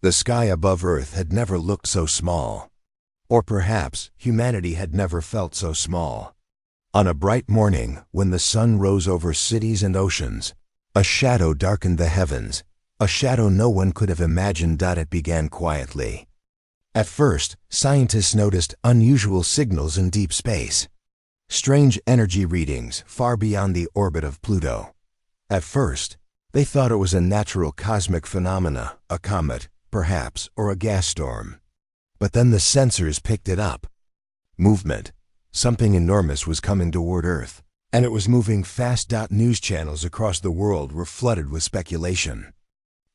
The sky above Earth had never looked so small. Or perhaps humanity had never felt so small. On a bright morning, when the sun rose over cities and oceans, a shadow darkened the heavens, a shadow no one could have imagined. It began quietly. At first, scientists noticed unusual signals in deep space. Strange energy readings far beyond the orbit of Pluto. At first, they thought it was a natural cosmic phenomena, a comet, perhaps, or a gas storm. But then the sensors picked it up. Movement. Something enormous was coming toward Earth, and it was moving fast. News channels across the world were flooded with speculation.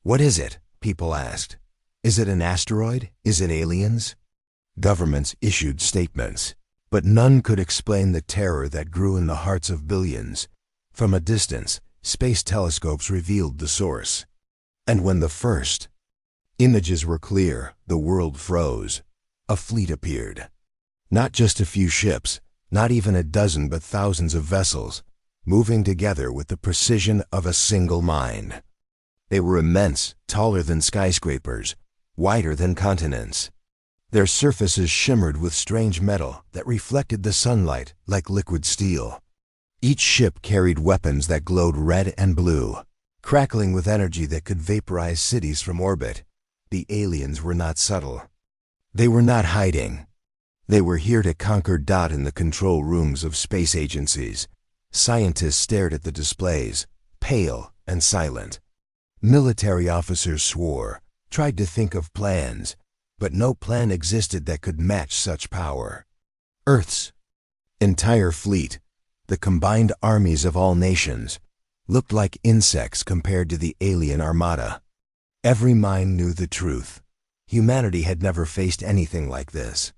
What is it? People asked. Is it an asteroid? Is it aliens? Governments issued statements, but none could explain the terror that grew in the hearts of billions. From a distance, space telescopes revealed the source. And when the first images were clear, the world froze. A fleet appeared. Not just a few ships, not even a dozen but thousands of vessels, moving together with the precision of a single mind. They were immense, taller than skyscrapers, wider than continents. Their surfaces shimmered with strange metal that reflected the sunlight like liquid steel. Each ship carried weapons that glowed red and blue, crackling with energy that could vaporize cities from orbit. The aliens were not subtle. They were not hiding. They were here to conquer. In the control rooms of space agencies, scientists stared at the displays, pale and silent. Military officers swore, tried to think of plans, but no plan existed that could match such power. Earth's entire fleet, the combined armies of all nations, looked like insects compared to the alien armada. Every mind knew the truth. Humanity had never faced anything like this.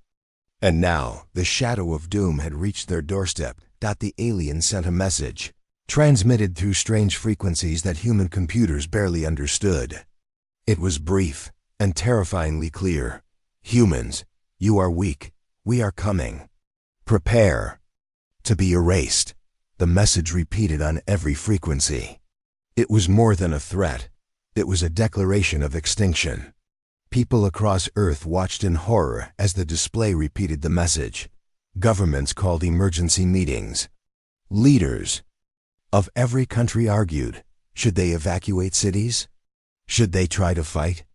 And now, the shadow of doom had reached their doorstep. The aliens sent a message, transmitted through strange frequencies that human computers barely understood. It was brief and terrifyingly clear. Humans, you are weak. We are coming. Prepare to be erased. The message repeated on every frequency. It was more than a threat. It was a declaration of extinction. People across Earth watched in horror as the display repeated the message. Governments called emergency meetings. Leaders of every country argued. Should they evacuate cities? Should they try to fight?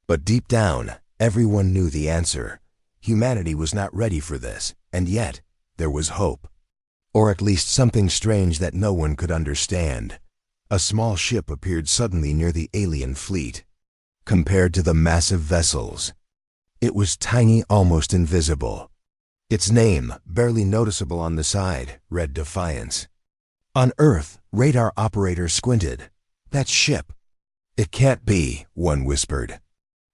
But deep down, everyone knew the answer. Humanity was not ready for this, and yet, there was hope. Or at least something strange that no one could understand. A small ship appeared suddenly near the alien fleet. Compared to the massive vessels, it was tiny, almost invisible. Its name, barely noticeable on the side, read Defiance. On Earth, radar operators squinted. That ship. It can't be, one whispered.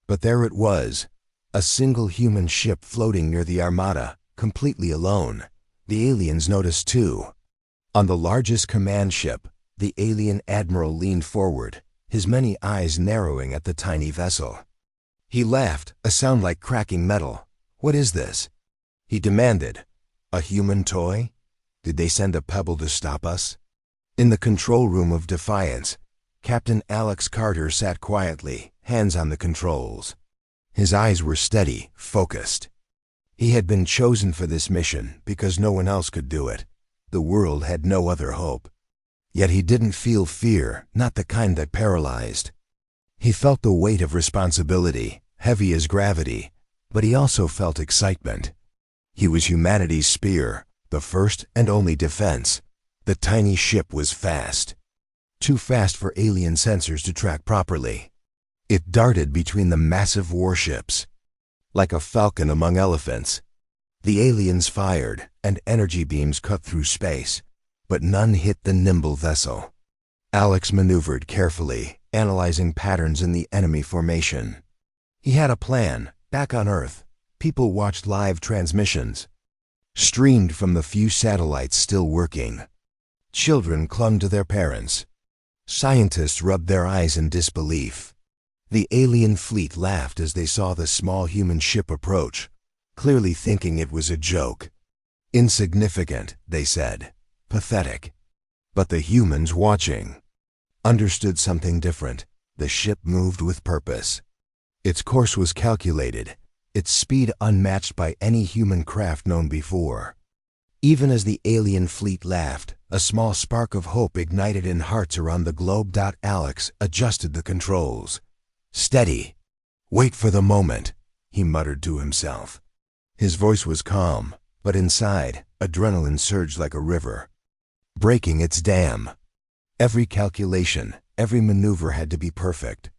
But there it was, a single human ship floating near the armada, completely alone. The aliens noticed too. On the largest command ship, the alien admiral leaned forward, his many eyes narrowing at the tiny vessel. He laughed, a sound like cracking metal. What is this? He demanded. A human toy? Did they send a pebble to stop us? In the control room of Defiance, Captain Alex Carter sat quietly, hands on the controls. His eyes were steady, focused. He had been chosen for this mission because no one else could do it. The world had no other hope. Yet he didn't feel fear, not the kind that paralyzed. He felt the weight of responsibility, heavy as gravity, but he also felt excitement. He was humanity's spear, the first and only defense. The tiny ship was fast. Too fast for alien sensors to track properly. It darted between the massive warships. Like a falcon among elephants. The aliens fired, and energy beams cut through space, but none hit the nimble vessel. Alex maneuvered carefully, analyzing patterns in the enemy formation. He had a plan. Back on Earth, people watched live transmissions, streamed from the few satellites still working. Children clung to their parents. Scientists rubbed their eyes in disbelief. The alien fleet laughed as they saw the small human ship approach, clearly thinking it was a joke. Insignificant, they said. Pathetic. But the humans watching understood something different. The ship moved with purpose. Its course was calculated, its speed unmatched by any human craft known before. Even as the alien fleet laughed, a small spark of hope ignited in hearts around the globe. Alex adjusted the controls. "Steady. Wait for the moment," he muttered to himself. His voice was calm, but inside, adrenaline surged like a river, breaking its dam. Every calculation, every maneuver had to be perfect.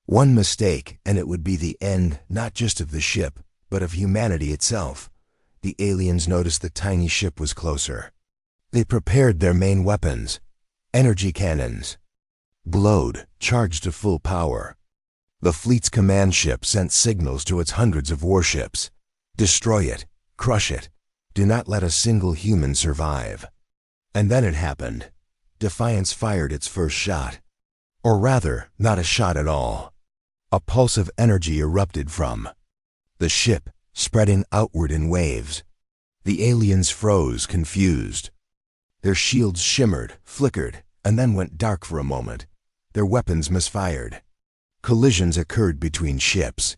One mistake, and it would be the end, not just of the ship, but of humanity itself. The aliens noticed the tiny ship was closer. They prepared their main weapons. Energy cannons glowed, charged to full power. The fleet's command ship sent signals to its hundreds of warships. "Destroy it. Crush it. Do not let a single human survive." And then it happened. Defiance fired its first shot. Or rather, not a shot at all. A pulse of energy erupted from the ship, spreading outward in waves. The aliens froze, confused. Their shields shimmered, flickered, and then went dark for a moment. Their weapons misfired. Collisions occurred between ships.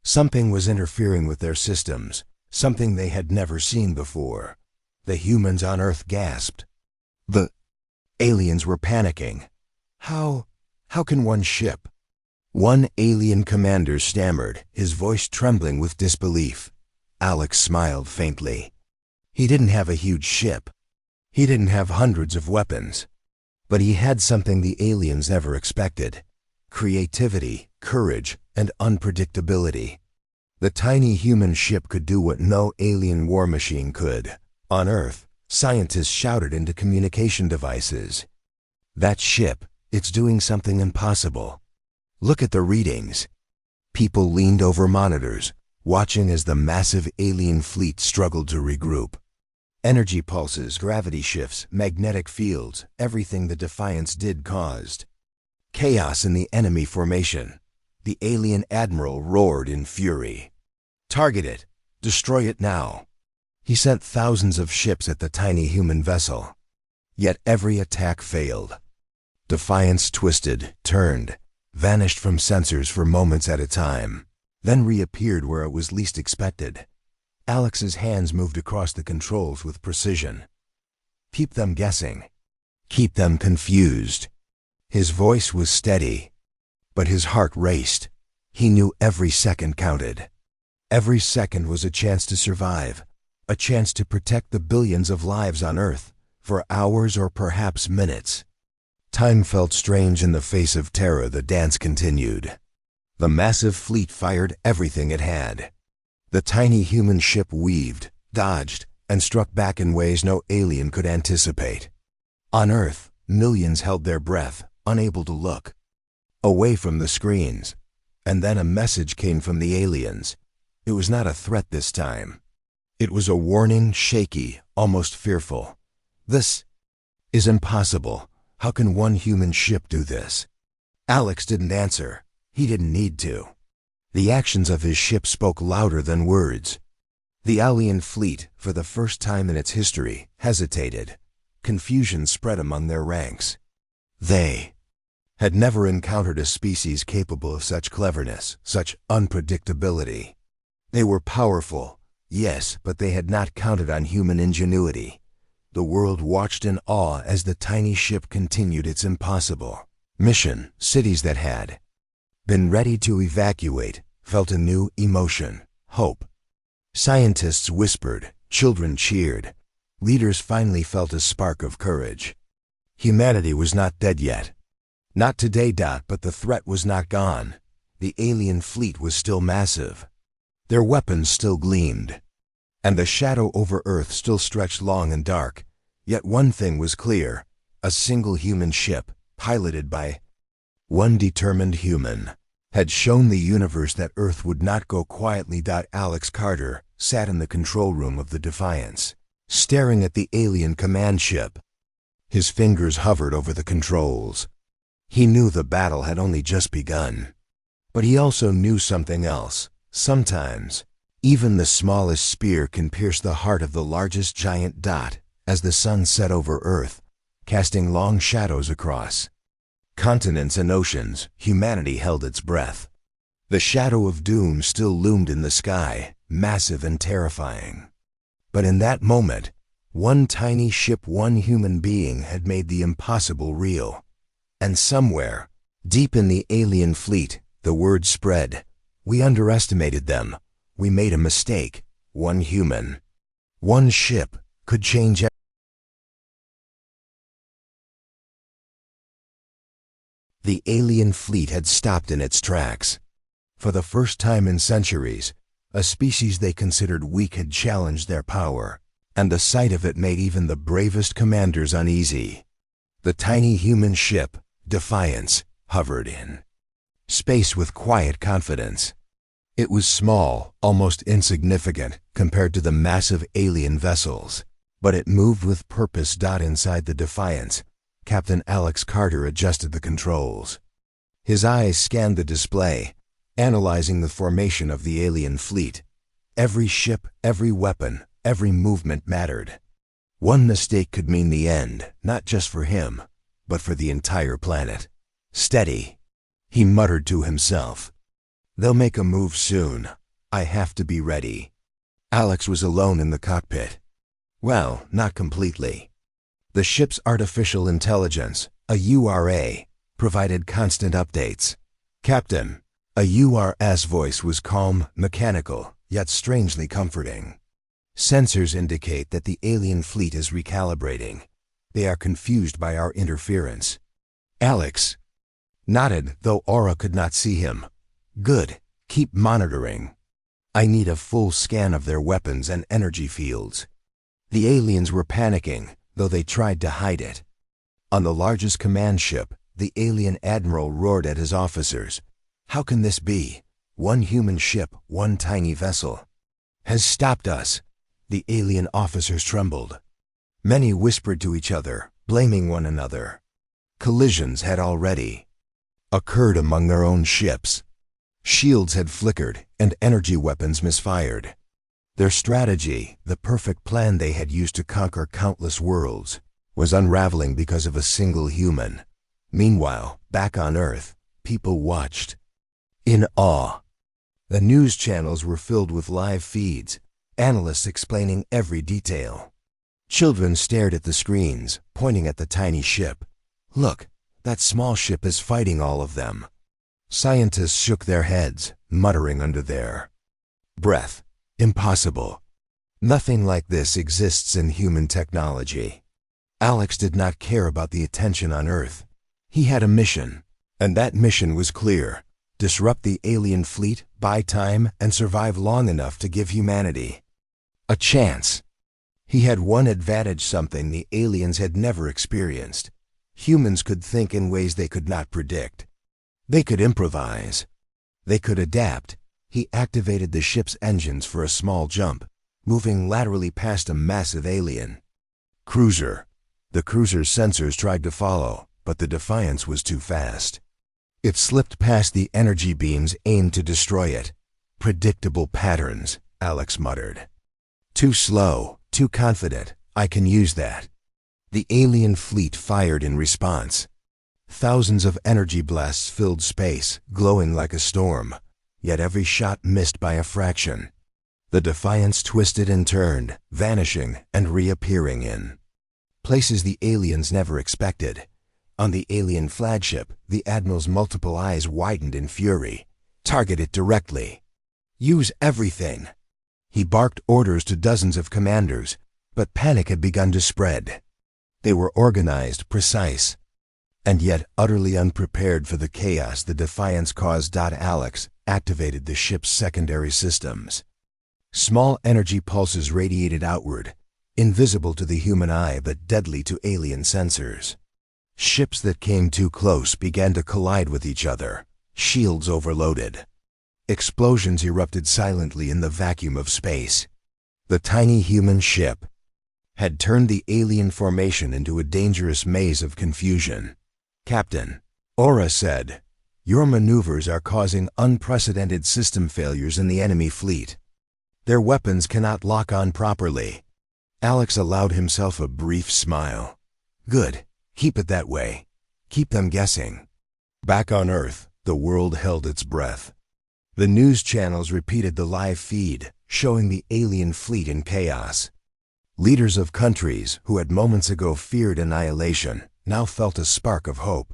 Something was interfering with their systems, something they had never seen before. The humans on Earth gasped. The aliens were panicking. How can one ship? One alien commander stammered, his voice trembling with disbelief. Alex smiled faintly. He didn't have a huge ship. He didn't have hundreds of weapons. But he had something the aliens never expected: creativity, courage, and unpredictability. The tiny human ship could do what no alien war machine could. On Earth, scientists shouted into communication devices, "That ship, it's doing something impossible. Look at the readings." People leaned over monitors, watching as the massive alien fleet struggled to regroup. Energy pulses, gravity shifts, magnetic fields, everything the Defiance did caused chaos in the enemy formation. The alien admiral roared in fury. "Target it! Destroy it now!" He sent thousands of ships at the tiny human vessel. Yet every attack failed. Defiance twisted, turned, vanished from sensors for moments at a time, then reappeared where it was least expected. Alex's hands moved across the controls with precision. "Keep them guessing. Keep them confused." His voice was steady, but his heart raced. He knew every second counted. Every second was a chance to survive, a chance to protect the billions of lives on Earth, for hours or perhaps minutes. Time felt strange in the face of terror. The dance continued. The massive fleet fired everything it had. The tiny human ship weaved, dodged, and struck back in ways no alien could anticipate. On Earth, millions held their breath, unable to look away from the screens. And then a message came from the aliens. It was not a threat this time. It was a warning, shaky, almost fearful. "This is impossible. How can one human ship do this?" Alex didn't answer. He didn't need to. The actions of his ship spoke louder than words. The alien fleet, for the first time in its history, hesitated. Confusion spread among their ranks. They had never encountered a species capable of such cleverness, such unpredictability. They were powerful, yes, but they had not counted on human ingenuity. The world watched in awe as the tiny ship continued its impossible mission. Cities that had been ready to evacuate felt a new emotion: hope. Scientists whispered, children cheered. Leaders finally felt a spark of courage. Humanity was not dead yet. Not today, but the threat was not gone. The alien fleet was still massive. Their weapons still gleamed. And the shadow over Earth still stretched long and dark. Yet one thing was clear: a single human ship, piloted by one determined human, had shown the universe that Earth would not go quietly. Alex Carter sat in the control room of the Defiance, staring at the alien command ship. His fingers hovered over the controls. He knew the battle had only just begun. But he also knew something else. Sometimes, even the smallest spear can pierce the heart of the largest giant. As the sun set over Earth, casting long shadows across continents and oceans, humanity held its breath. The shadow of doom still loomed in the sky, massive and terrifying. But in that moment, one tiny ship, one human being had made the impossible real. And somewhere, deep in the alien fleet, the word spread. We underestimated them. We made a mistake. One human, one ship could change everything. The alien fleet had stopped in its tracks. For the first time in centuries, a species they considered weak had challenged their power, and the sight of it made even the bravest commanders uneasy. The tiny human ship, Defiance, hovered in space with quiet confidence. It was small, almost insignificant, compared to the massive alien vessels, but it moved with purpose. Inside the Defiance, Captain Alex Carter adjusted the controls. His eyes scanned the display, analyzing the formation of the alien fleet. Every ship, every weapon, every movement mattered. One mistake could mean the end, not just for him, but for the entire planet. Steady, he muttered to himself. They'll make a move soon. I have to be ready. Alex was alone in the cockpit. Well, not completely. The ship's artificial intelligence, a URA, provided constant updates. Captain, a URS voice was calm, mechanical, yet strangely comforting. Sensors indicate that the alien fleet is recalibrating. They are confused by our interference. Alex nodded, though Aura could not see him. Good. Keep monitoring. I need a full scan of their weapons and energy fields. The aliens were panicking, though they tried to hide it. On the largest command ship, the alien admiral roared at his officers. How can this be? One human ship, one tiny vessel, has stopped us. The alien officers trembled. Many whispered to each other, blaming one another. Collisions had already occurred among their own ships. Shields had flickered, and energy weapons misfired. Their strategy, the perfect plan they had used to conquer countless worlds, was unraveling because of a single human. Meanwhile, back on Earth, people watched in awe. The news channels were filled with live feeds, analysts explaining every detail. Children stared at the screens, pointing at the tiny ship. Look, that small ship is fighting all of them. Scientists shook their heads, muttering under their breath. Impossible. Nothing like this exists in human technology. Alex did not care about the attention on Earth. He had a mission, and that mission was clear. Disrupt the alien fleet, buy time, and survive long enough to give humanity a chance. He had one advantage, something the aliens had never experienced. Humans could think in ways they could not predict. They could improvise. They could adapt. He activated the ship's engines for a small jump, moving laterally past a massive alien cruiser. The cruiser's sensors tried to follow, but the Defiance was too fast. It slipped past the energy beams aimed to destroy it. Predictable patterns, Alex muttered. Too slow, too confident. I can use that. The alien fleet fired in response. Thousands of energy blasts filled space, glowing like a storm, yet every shot missed by a fraction. The Defiance twisted and turned, vanishing and reappearing in places the aliens never expected. On the alien flagship, the Admiral's multiple eyes widened in fury. Target it directly. Use everything. He barked orders to dozens of commanders, but panic had begun to spread. They were organized, precise, and yet utterly unprepared for the chaos the Defiance caused. Alex activated the ship's secondary systems. Small energy pulses radiated outward, invisible to the human eye but deadly to alien sensors. Ships that came too close began to collide with each other, shields overloaded. Explosions erupted silently in the vacuum of space. The tiny human ship had turned the alien formation into a dangerous maze of confusion. Captain, Aura said, your maneuvers are causing unprecedented system failures in the enemy fleet. Their weapons cannot lock on properly. Alex allowed himself a brief smile. Good. Keep it that way. Keep them guessing. Back on Earth, the world held its breath. The news channels repeated the live feed, showing the alien fleet in chaos. Leaders of countries who had moments ago feared annihilation now felt a spark of hope.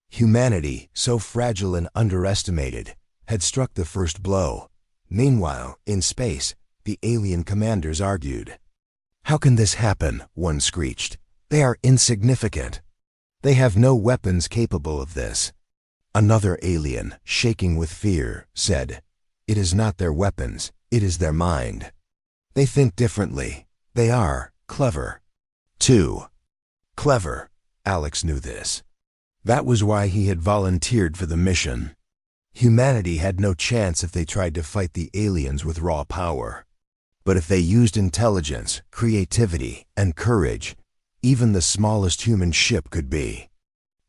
Humanity, so fragile and underestimated, had struck the first blow. Meanwhile, in space, the alien commanders argued. "How can this happen?" one screeched. "They are insignificant. They have no weapons capable of this." Another alien, shaking with fear, said, "It is not their weapons, it is their mind. They think differently. They are clever." Too clever. Alex knew this. That was why he had volunteered for the mission. Humanity had no chance if they tried to fight the aliens with raw power. But if they used intelligence, creativity, and courage, even the smallest human ship could be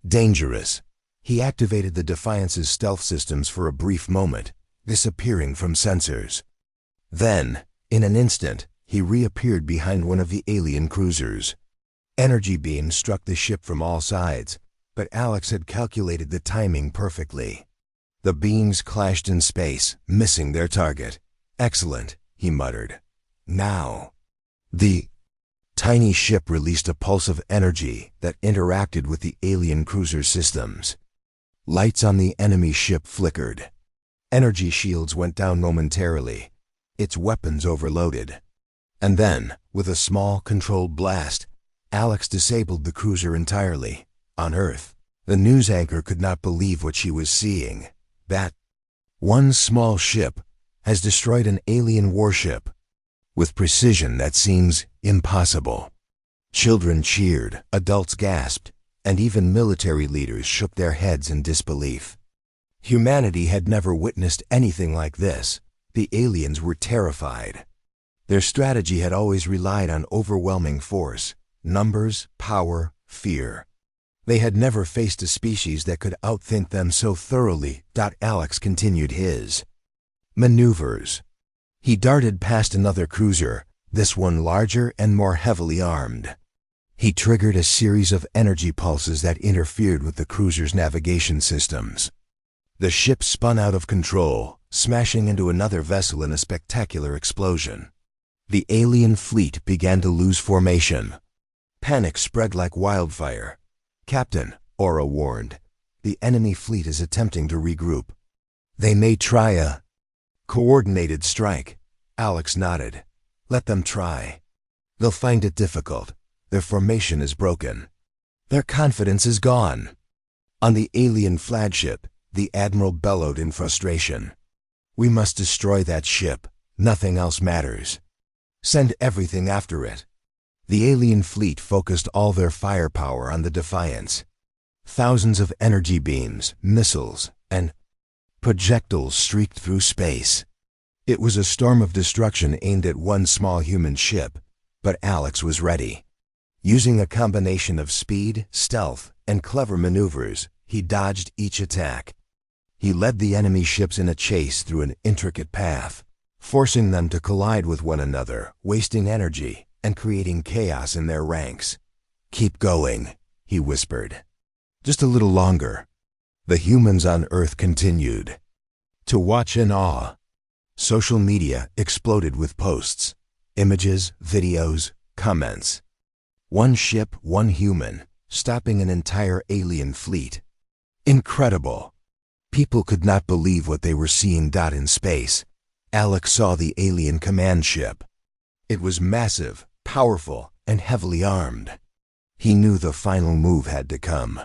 dangerous. He activated the Defiance's stealth systems for a brief moment, disappearing from sensors. Then, in an instant, he reappeared behind one of the alien cruisers. Energy beams struck the ship from all sides, but Alex had calculated the timing perfectly. The beams clashed in space, missing their target. "Excellent," he muttered. "Now." The tiny ship released a pulse of energy that interacted with the alien cruiser systems. Lights on the enemy ship flickered. Energy shields went down momentarily, its weapons overloaded. And then, with a small, controlled blast, Alex disabled the cruiser entirely. On Earth, the news anchor could not believe what she was seeing. That one small ship has destroyed an alien warship with precision that seems impossible. Children cheered, adults gasped, and even military leaders shook their heads in disbelief. Humanity had never witnessed anything like this. The aliens were terrified. Their strategy had always relied on overwhelming force, numbers, power, fear. They had never faced a species that could outthink them so thoroughly. Alex continued his maneuvers. He darted past another cruiser, this one larger and more heavily armed. He triggered a series of energy pulses that interfered with the cruiser's navigation systems. The ship spun out of control, smashing into another vessel in a spectacular explosion. The alien fleet began to lose formation. Panic spread like wildfire. "Captain," Aura warned, "the enemy fleet is attempting to regroup. They may try a coordinated strike." Alex nodded. "Let them try. They'll find it difficult. Their formation is broken. Their confidence is gone." On the alien flagship, the Admiral bellowed in frustration. "We must destroy that ship. Nothing else matters. Send everything after it." The alien fleet focused all their firepower on the Defiance. Thousands of energy beams, missiles, and projectiles streaked through space. It was a storm of destruction aimed at one small human ship, but Alex was ready. Using a combination of speed, stealth, and clever maneuvers, he dodged each attack. He led the enemy ships in a chase through an intricate path, forcing them to collide with one another, wasting energy and creating chaos in their ranks. "Keep going," he whispered. "Just a little longer." The humans on Earth continued to watch in awe. Social media exploded with posts, images, videos, comments. One ship, one human, stopping an entire alien fleet. Incredible. People could not believe what they were seeing. In space, Alex saw the alien command ship. It was massive, powerful, and heavily armed. He knew the final move had to come.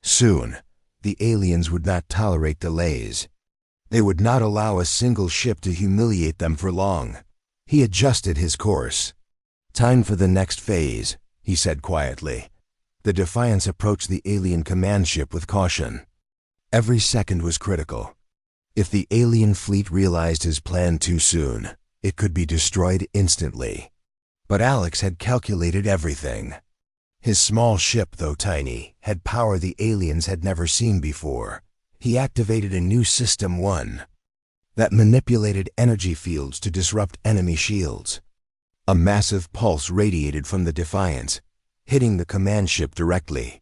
Soon, the aliens would not tolerate delays. They would not allow a single ship to humiliate them for long. He adjusted his course. "Time for the next phase," he said quietly. The Defiance approached the alien command ship with caution. Every second was critical. If the alien fleet realized his plan too soon, it could be destroyed instantly. But Alex had calculated everything. His small ship, though tiny, had power the aliens had never seen before. He activated a new System 1 that manipulated energy fields to disrupt enemy shields. A massive pulse radiated from the Defiance, hitting the command ship directly.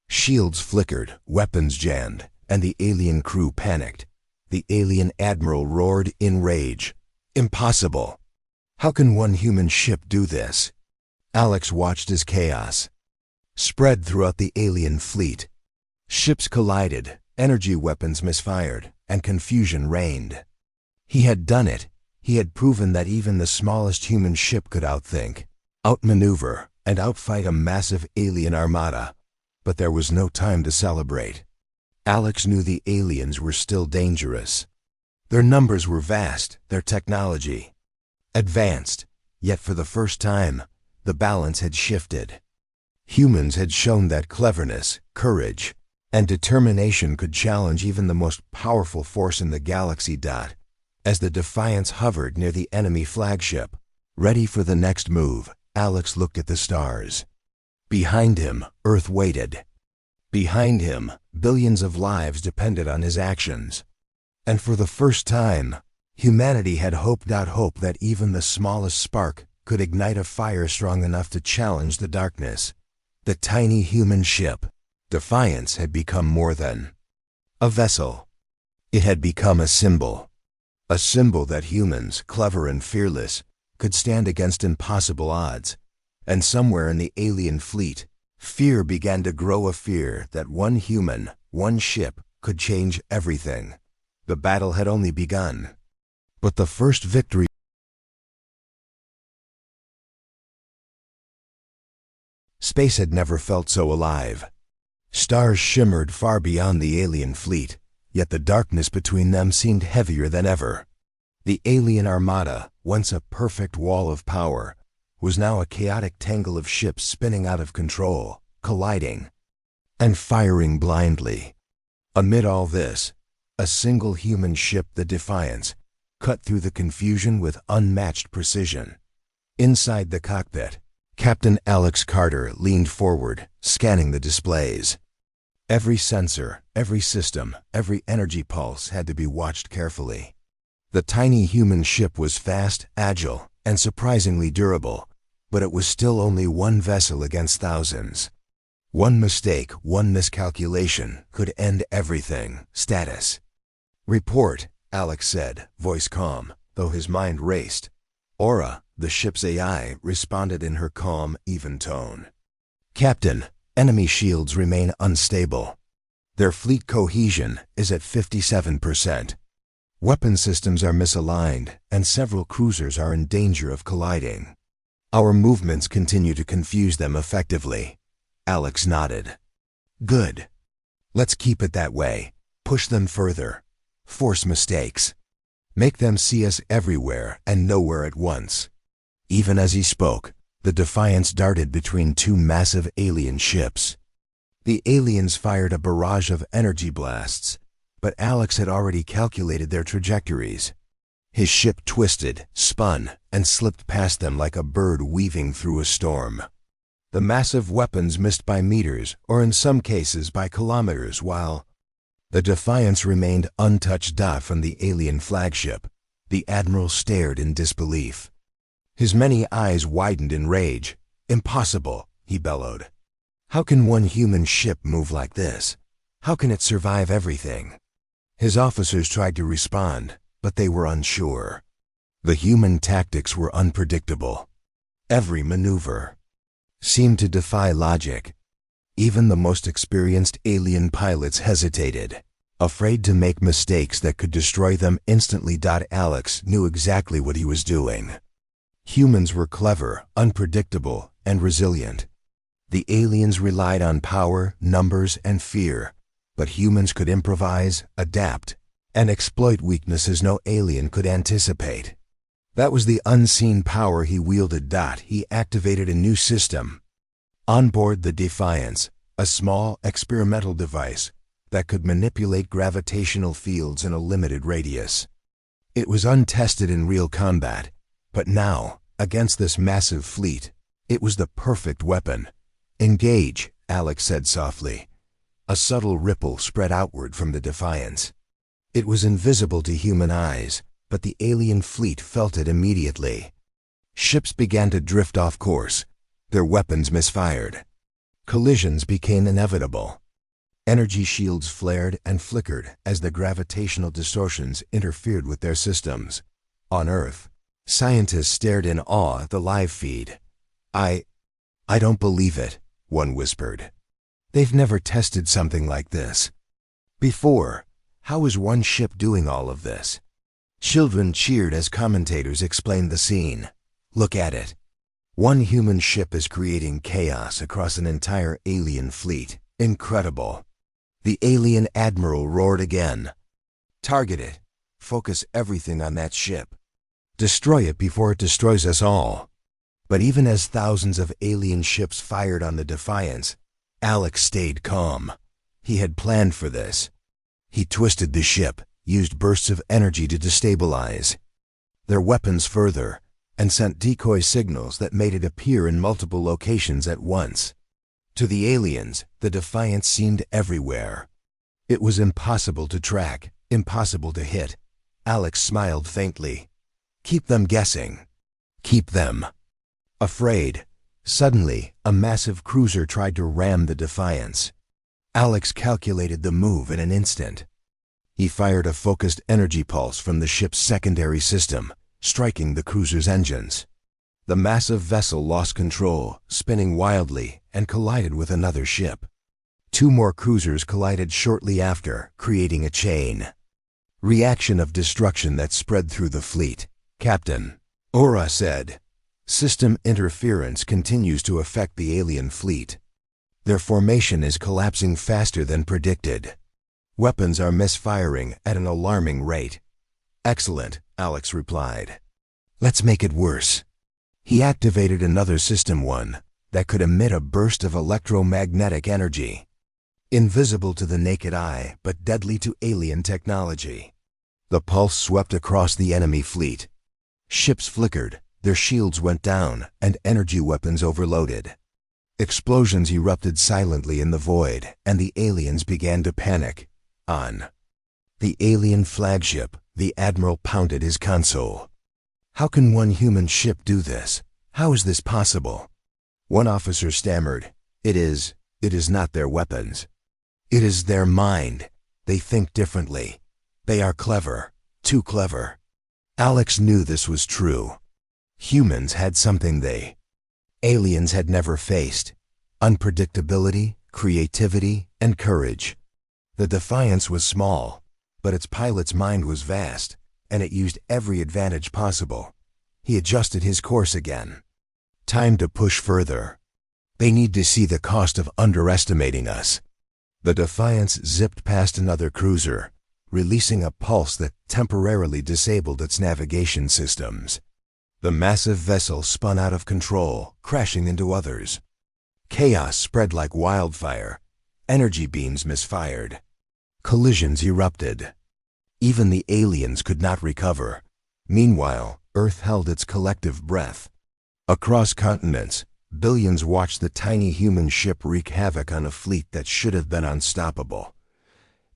Shields flickered, weapons jammed, and the alien crew panicked. The alien admiral roared in rage. Impossible! How can one human ship do this? Alex watched as chaos spread throughout the alien fleet. Ships collided, energy weapons misfired, and confusion reigned. He had done it. He had proven that even the smallest human ship could outthink, outmaneuver, and outfight a massive alien armada. But there was no time to celebrate. Alex knew the aliens were still dangerous. Their numbers were vast, their technology advanced, yet for the first time, the balance had shifted. Humans had shown that cleverness, courage, and determination could challenge even the most powerful force in the galaxy. As the Defiance hovered near the enemy flagship, ready for the next move, Alex looked at the stars. Behind him, Earth waited. Behind him, billions of lives depended on his actions. And for the first time, humanity had hoped that even the smallest spark could ignite a fire strong enough to challenge the darkness. The tiny human ship, Defiance, had become more than a vessel. It had become a symbol that humans, clever and fearless, could stand against impossible odds. And somewhere in the alien fleet, fear began to grow, a fear that one human, one ship, could change everything. The battle had only begun. But the first victory. Space had never felt so alive. Stars shimmered far beyond the alien fleet, yet the darkness between them seemed heavier than ever. The alien armada, once a perfect wall of power, was now a chaotic tangle of ships spinning out of control, colliding, and firing blindly. Amid all this, a single human ship, the Defiance, cut through the confusion with unmatched precision. Inside the cockpit, Captain Alex Carter leaned forward, scanning the displays. Every sensor, every system, every energy pulse had to be watched carefully. The tiny human ship was fast, agile, and surprisingly durable, but it was still only one vessel against thousands. One mistake, one miscalculation could end everything. Status. Report, Alex said, voice calm, though his mind raced. Aura, the ship's AI, responded in her calm, even tone. Captain, enemy shields remain unstable. Their fleet cohesion is at 57%. Weapon systems are misaligned, and several cruisers are in danger of colliding. Our movements continue to confuse them effectively. Alex nodded. Good. Let's keep it that way. Push them further. Force mistakes. Make them see us everywhere and nowhere at once. Even as he spoke, the Defiance darted between two massive alien ships. The aliens fired a barrage of energy blasts, but Alex had already calculated their trajectories. His ship twisted, spun, and slipped past them like a bird weaving through a storm. The massive weapons missed by meters, or in some cases by kilometers, while the Defiance remained untouched. From the alien flagship, the admiral stared in disbelief. His many eyes widened in rage. Impossible, he bellowed. How can one human ship move like this? How can it survive everything? His officers tried to respond, but they were unsure. The human tactics were unpredictable. Every maneuver seemed to defy logic. Even the most experienced alien pilots hesitated, afraid to make mistakes that could destroy them instantly. Alex knew exactly what he was doing. Humans were clever, unpredictable, and resilient. The aliens relied on power, numbers, and fear, but humans could improvise, adapt, and exploit weaknesses no alien could anticipate. That was the unseen power he wielded. He activated a new system. On board the Defiance, a small experimental device that could manipulate gravitational fields in a limited radius. It was untested in real combat, but now, against this massive fleet, it was the perfect weapon. Engage, Alex said softly. A subtle ripple spread outward from the Defiance. It was invisible to human eyes, but the alien fleet felt it immediately. Ships began to drift off course. Their weapons misfired. Collisions became inevitable. Energy shields flared and flickered as the gravitational distortions interfered with their systems. On Earth, scientists stared in awe at the live feed. I don't believe it," one whispered. "They've never tested something like this before. How is one ship doing all of this?" Children cheered as commentators explained the scene. "Look at it. One human ship is creating chaos across an entire alien fleet. Incredible." The alien admiral roared again. "Target it. Focus everything on that ship. Destroy it before it destroys us all." But even as thousands of alien ships fired on the Defiance, Alex stayed calm. He had planned for this. He twisted the ship, used bursts of energy to destabilize their weapons further, and sent decoy signals that made it appear in multiple locations at once. To the aliens, the Defiance seemed everywhere. It was impossible to track, impossible to hit. Alex smiled faintly. "Keep them guessing. Keep them." Afraid, suddenly, a massive cruiser tried to ram the Defiance. Alex calculated the move in an instant. He fired a focused energy pulse from the ship's secondary system, striking the cruiser's engines. The massive vessel lost control, spinning wildly, and collided with another ship. Two more cruisers collided shortly after, creating a chain reaction of destruction that spread through the fleet. "Captain," Aura said, "system interference continues to affect the alien fleet. Their formation is collapsing faster than predicted. Weapons are misfiring at an alarming rate." "Excellent," Alex replied. "Let's make it worse." He activated another System 1 that could emit a burst of electromagnetic energy, invisible to the naked eye but deadly to alien technology. The pulse swept across the enemy fleet. Ships flickered, their shields went down, and energy weapons overloaded. Explosions erupted silently in the void, and the aliens began to panic. On the alien flagship, the Admiral pounded his console. "How can one human ship do this? How is this possible?" One officer stammered, It is not their weapons. It is their mind. They think differently. They are clever, too clever." Alex knew this was true. Humans had something aliens had never faced: unpredictability, creativity, and courage. The Defiance was small, but its pilot's mind was vast, and it used every advantage possible. He adjusted his course again. "Time to push further. They need to see the cost of underestimating us." The Defiance zipped past another cruiser, releasing a pulse that temporarily disabled its navigation systems. The massive vessel spun out of control, crashing into others. Chaos spread like wildfire. Energy beams misfired. Collisions erupted. Even the aliens could not recover. Meanwhile, Earth held its collective breath. Across continents, billions watched the tiny human ship wreak havoc on a fleet that should have been unstoppable.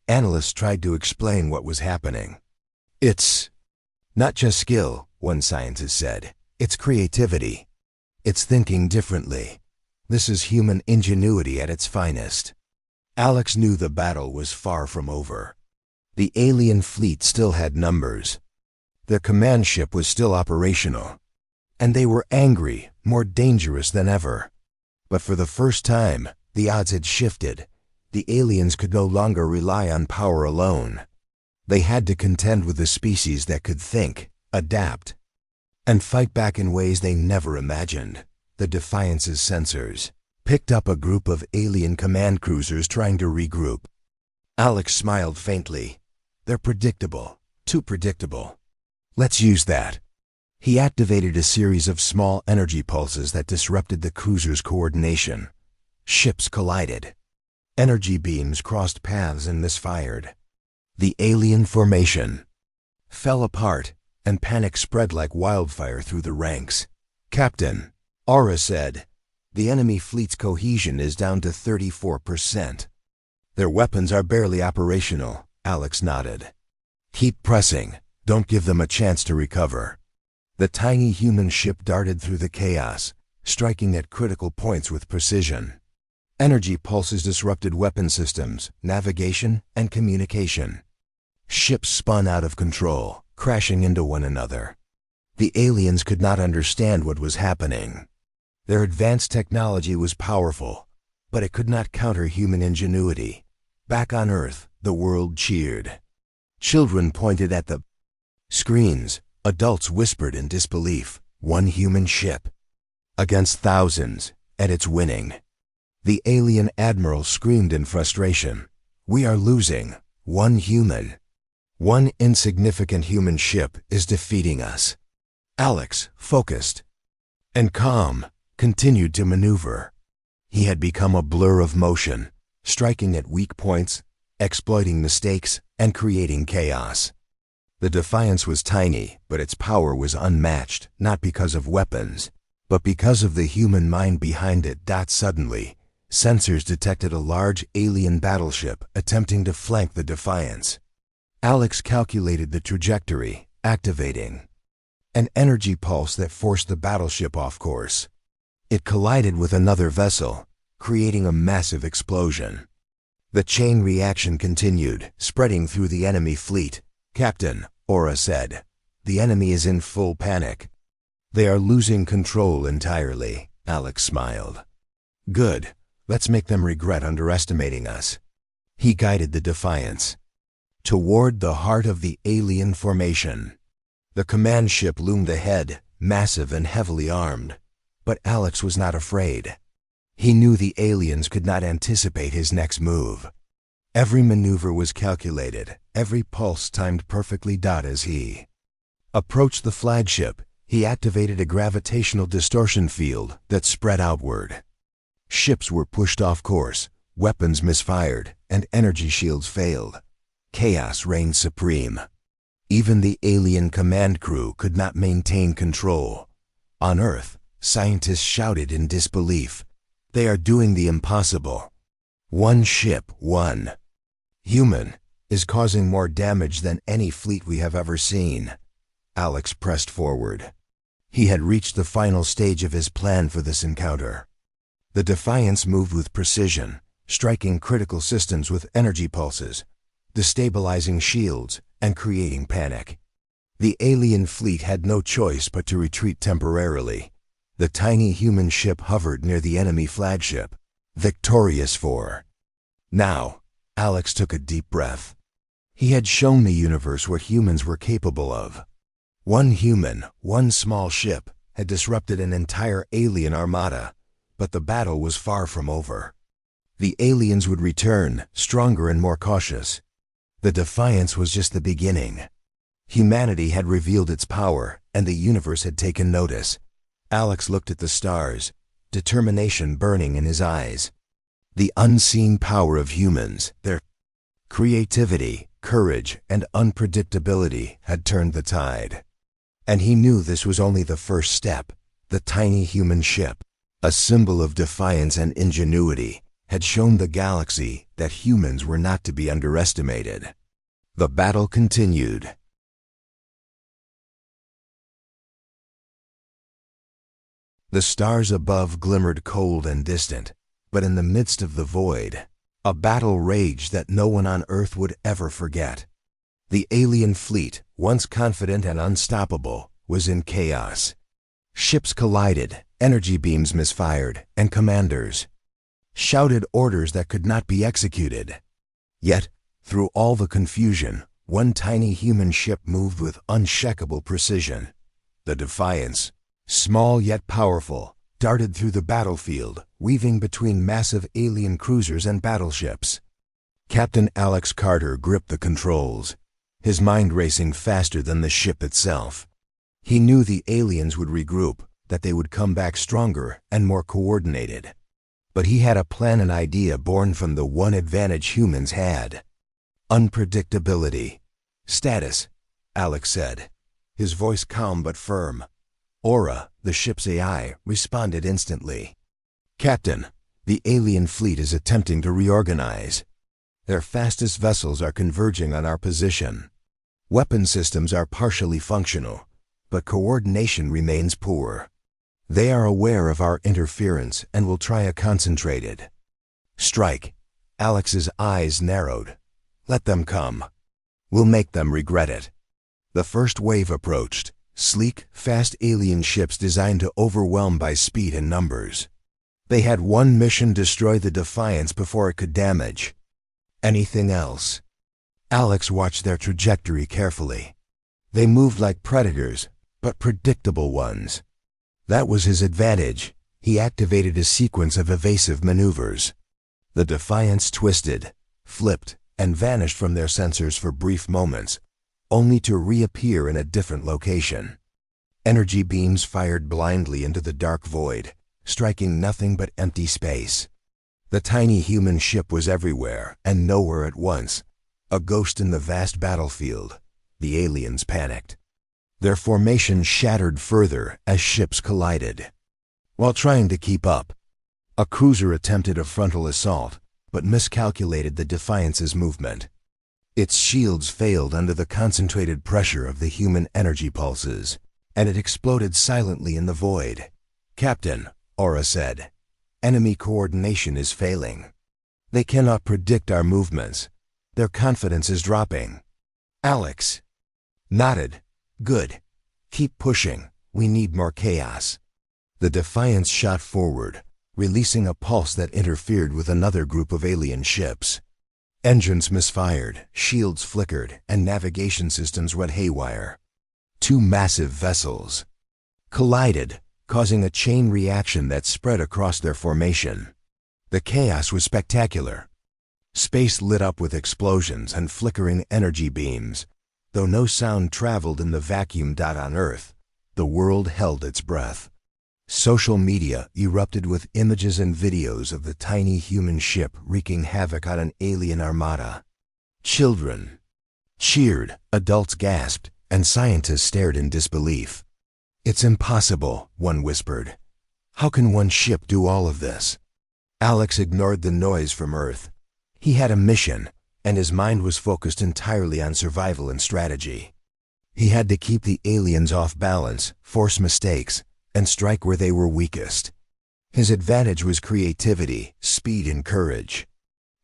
Analysts tried to explain what was happening. "It's not just skill," one scientist said. "It's creativity. It's thinking differently. This is human ingenuity at its finest." Alex knew the battle was far from over. The alien fleet still had numbers. Their command ship was still operational. And they were angry, more dangerous than ever. But for the first time, the odds had shifted. The aliens could no longer rely on power alone. They had to contend with a species that could think, adapt, and fight back in ways they never imagined. The Defiance's sensors picked up a group of alien command cruisers trying to regroup. Alex smiled faintly. "They're predictable, too predictable. Let's use that." He activated a series of small energy pulses that disrupted the cruiser's coordination. Ships collided. Energy beams crossed paths and misfired. The alien formation fell apart, and panic spread like wildfire through the ranks. "Captain," Aura said, "the enemy fleet's cohesion is down to 34%. Their weapons are barely operational." Alex nodded. "Keep pressing. Don't give them a chance to recover." The tiny human ship darted through the chaos, striking at critical points with precision. Energy pulses disrupted weapon systems, navigation, and communication. Ships spun out of control, crashing into one another. The aliens could not understand what was happening. Their advanced technology was powerful, but it could not counter human ingenuity. Back on Earth, the world cheered. Children pointed at the screens. Adults whispered in disbelief. One human ship against thousands, and it's winning. The alien admiral screamed in frustration. We are losing. One insignificant human ship is defeating us. Alex, focused and calm, continued to maneuver. He had become a blur of motion, striking at weak points, exploiting mistakes, and creating chaos. The Defiance was tiny, but its power was unmatched, not because of weapons, but because of the human mind behind it. Suddenly, sensors detected a large alien battleship attempting to flank the Defiance. Alex calculated the trajectory, activating an energy pulse that forced the battleship off course. It collided with another vessel, creating a massive explosion. The chain reaction continued, spreading through the enemy fleet. Captain, Aura said, the enemy is in full panic. They are losing control entirely. Alex smiled. Good, let's make them regret underestimating us. He guided the Defiance toward the heart of the alien formation. The command ship loomed ahead, massive and heavily armed. But Alex was not afraid. He knew the aliens could not anticipate his next move. Every maneuver was calculated, every pulse timed perfectly. As he approached the flagship, he activated a gravitational distortion field that spread outward. Ships were pushed off course, weapons misfired, and energy shields failed. Chaos reigned supreme. Even the alien command crew could not maintain control. On Earth, scientists shouted in disbelief. They are doing the impossible. One ship, one human, is causing more damage than any fleet we have ever seen. Alex pressed forward. He had reached the final stage of his plan for this encounter. The Defiance moved with precision, striking critical systems with energy pulses, destabilizing shields, and creating panic. The alien fleet had no choice but to retreat temporarily. The tiny human ship hovered near the enemy flagship, victorious for. Now, Alex took a deep breath. He had shown the universe what humans were capable of. One human, one small ship, had disrupted an entire alien armada, but the battle was far from over. The aliens would return, stronger and more cautious. The Defiance was just the beginning. Humanity had revealed its power, and the universe had taken notice. Alex looked at the stars, determination burning in his eyes. The unseen power of humans, their creativity, courage, and unpredictability had turned the tide. And he knew this was only the first step. The tiny human ship, a symbol of defiance and ingenuity, had shown the galaxy that humans were not to be underestimated. The battle continued. The stars above glimmered cold and distant, but in the midst of the void, a battle raged that no one on Earth would ever forget. The alien fleet, once confident and unstoppable, was in chaos. Ships collided, energy beams misfired, and commanders shouted orders that could not be executed. Yet, through all the confusion, one tiny human ship moved with unshakable precision. The Defiance, small yet powerful, darted through the battlefield, weaving between massive alien cruisers and battleships. Captain Alex Carter gripped the controls, his mind racing faster than the ship itself. He knew the aliens would regroup, that they would come back stronger and more coordinated. But he had a plan, an idea born from the one advantage humans had. Unpredictability. Status, Alex said, his voice calm but firm. Aura, the ship's AI, responded instantly. Captain, the alien fleet is attempting to reorganize. Their fastest vessels are converging on our position. Weapon systems are partially functional, but coordination remains poor. They are aware of our interference and will try a concentrated Strike. Alex's eyes narrowed. Let them come. We'll make them regret it. The first wave approached, sleek, fast alien ships designed to overwhelm by speed and numbers. They had one mission: destroy the Defiance before it could damage anything else. Alex watched their trajectory carefully. They moved like predators, but predictable ones. That was his advantage. He activated a sequence of evasive maneuvers. The Defiance twisted, flipped, and vanished from their sensors for brief moments, only to reappear in a different location. Energy beams fired blindly into the dark void, striking nothing but empty space. The tiny human ship was everywhere and nowhere at once, a ghost in the vast battlefield. The aliens panicked. Their formation shattered further as ships collided. While trying to keep up, a cruiser attempted a frontal assault, but miscalculated the Defiance's movement. Its shields failed under the concentrated pressure of the human energy pulses, and it exploded silently in the void. "Captain," Aura said, "enemy coordination is failing. They cannot predict our movements. Their confidence is dropping." Alex nodded. "Good. Keep pushing. We need more chaos." The Defiance shot forward, releasing a pulse that interfered with another group of alien ships. Engines misfired, shields flickered, and navigation systems went haywire. Two massive vessels collided, causing a chain reaction that spread across their formation. The chaos was spectacular. Space lit up with explosions and flickering energy beams. Though no sound traveled in the vacuum. On Earth, the world held its breath. Social media erupted with images and videos of the tiny human ship wreaking havoc on an alien armada. Children cheered, adults gasped, and scientists stared in disbelief. "It's impossible," one whispered. "How can one ship do all of this?" Alex ignored the noise from Earth. He had a mission, and his mind was focused entirely on survival and strategy. He had to keep the aliens off balance, force mistakes, and strike where they were weakest. His advantage was creativity, speed, and courage.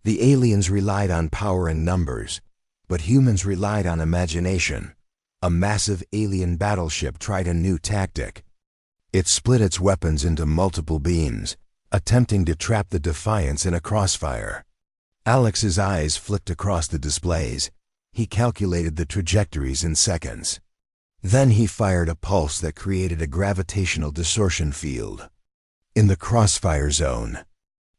The aliens relied on power and numbers, but humans relied on imagination. A massive alien battleship tried a new tactic. It split its weapons into multiple beams, attempting to trap the Defiance in a crossfire. Alex's eyes flicked across the displays. He calculated the trajectories in seconds. Then he fired a pulse that created a gravitational distortion field. In the crossfire zone,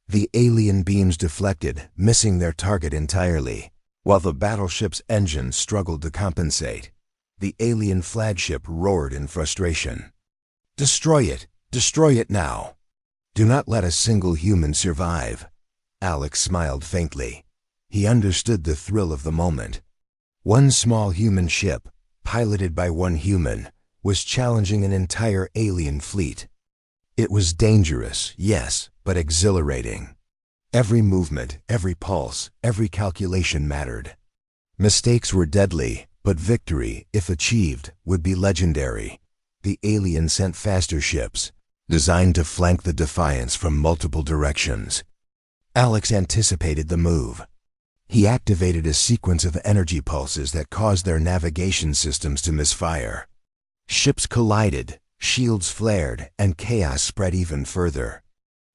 the alien beams deflected, missing their target entirely, while the battleship's engine struggled to compensate. The alien flagship roared in frustration. "Destroy it! Destroy it now! Do not let a single human survive." Alex smiled faintly. He understood the thrill of the moment. One small human ship, piloted by one human, was challenging an entire alien fleet. It was dangerous, yes, but exhilarating. Every movement, every pulse, every calculation mattered. Mistakes were deadly, but victory, if achieved, would be legendary. The aliens sent faster ships, designed to flank the Defiance from multiple directions. Alex anticipated the move. He activated a sequence of energy pulses that caused their navigation systems to misfire. Ships collided, shields flared, and chaos spread even further.